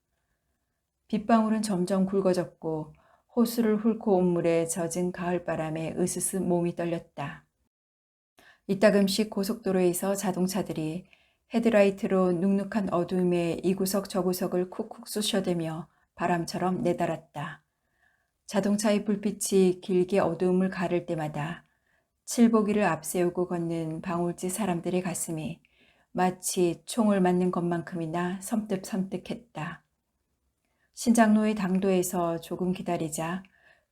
빗방울은 점점 굵어졌고 호수를 훑고 온 물에 젖은 가을바람에 으스스 몸이 떨렸다. 이따금씩 고속도로에서 자동차들이 헤드라이트로 눅눅한 어둠에 이구석 저구석을 쿡쿡 쑤셔대며 바람처럼 내달았다. 자동차의 불빛이 길게 어두움을 가를 때마다 칠보기를 앞세우고 걷는 방울지 사람들의 가슴이 마치 총을 맞는 것만큼이나 섬뜩섬뜩했다. 신장로의 당도에서 조금 기다리자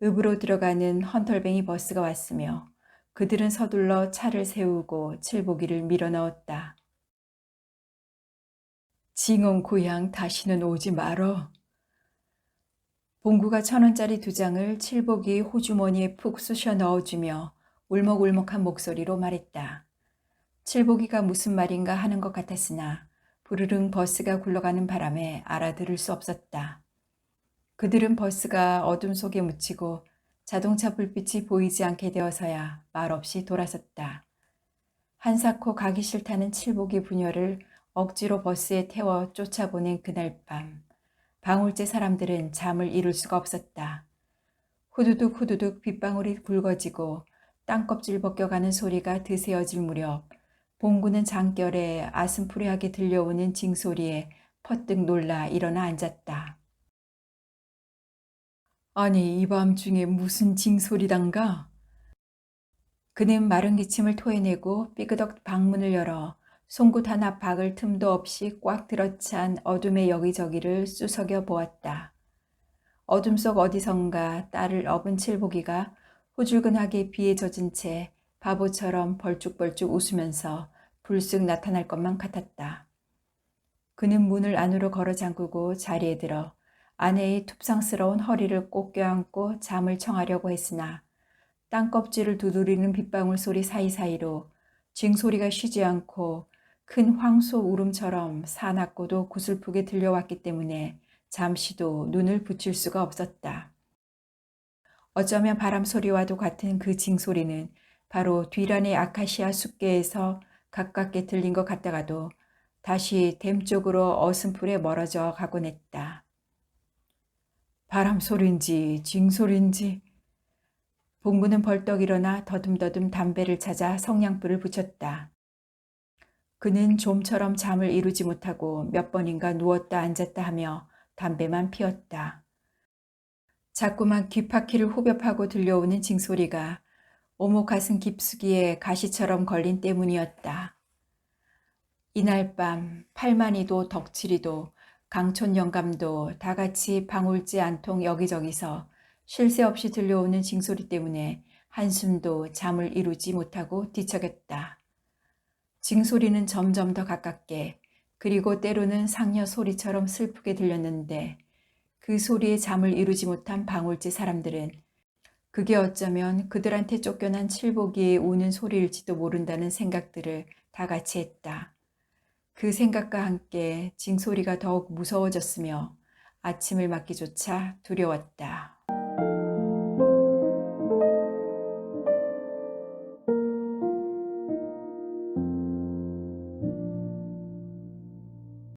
읍으로 들어가는 헌털뱅이 버스가 왔으며 그들은 서둘러 차를 세우고 칠보기를 밀어넣었다. 징언 고향 다시는 오지 말어. 봉구가 1,000원짜리 2장을 칠보기 호주머니에 푹 쑤셔 넣어주며 울먹울먹한 목소리로 말했다. 칠보기가 무슨 말인가 하는 것 같았으나 부르릉 버스가 굴러가는 바람에 알아들을 수 없었다. 그들은 버스가 어둠 속에 묻히고 자동차 불빛이 보이지 않게 되어서야 말없이 돌아섰다. 한사코 가기 싫다는 칠보기 부녀를 억지로 버스에 태워 쫓아보낸 그날 밤, 방울제 사람들은 잠을 이룰 수가 없었다. 후두둑 후두둑 빗방울이 굵어지고 땅껍질 벗겨가는 소리가 드세어질 무렵 봉구는 장결에 아슴푸레하게 들려오는 징소리에 퍼뜩 놀라 일어나 앉았다. 아니, 이 밤중에 무슨 징소리단가? 그는 마른 기침을 토해내고 삐그덕 방문을 열어 송곳 하나 박을 틈도 없이 꽉 들어찬 어둠의 여기저기를 쑤석여 보았다. 어둠 속 어디선가 딸을 업은 칠보기가 후줄근하게 비에 젖은 채 바보처럼 벌쭉벌쭉 웃으면서 불쑥 나타날 것만 같았다. 그는 문을 안으로 걸어 잠그고 자리에 들어 아내의 툭상스러운 허리를 꼭 껴안고 잠을 청하려고 했으나 땅껍질을 두드리는 빗방울 소리 사이사이로 징소리가 쉬지 않고 큰 황소 울음처럼 사납고도 구슬프게 들려왔기 때문에 잠시도 눈을 붙일 수가 없었다. 어쩌면 바람 소리와도 같은 그 징소리는 바로 뒤란의 아카시아 숲계에서 가깝게 들린 것 같다가도 다시 댐 쪽으로 어슴풀에 멀어져 가곤 했다. 바람 소리인지 징소리인지. 봉구는 벌떡 일어나 더듬더듬 담배를 찾아 성냥불을 붙였다. 그는 좀처럼 잠을 이루지 못하고 몇 번인가 누웠다 앉았다 하며 담배만 피웠다. 자꾸만 귓바퀴를 후벼 파고 들려오는 징소리가 오목 가슴 깊숙이에 가시처럼 걸린 때문이었다. 이날 밤 팔만이도 덕칠이도 강촌 영감도 다 같이 방울지 안통 여기저기서 쉴 새 없이 들려오는 징소리 때문에 한숨도 잠을 이루지 못하고 뒤척였다. 징소리는 점점 더 가깝게 그리고 때로는 상여 소리처럼 슬프게 들렸는데 그 소리에 잠을 이루지 못한 방울지 사람들은 그게 어쩌면 그들한테 쫓겨난 칠보기의 우는 소리일지도 모른다는 생각들을 다 같이 했다. 그 생각과 함께 징소리가 더욱 무서워졌으며 아침을 맞기조차 두려웠다.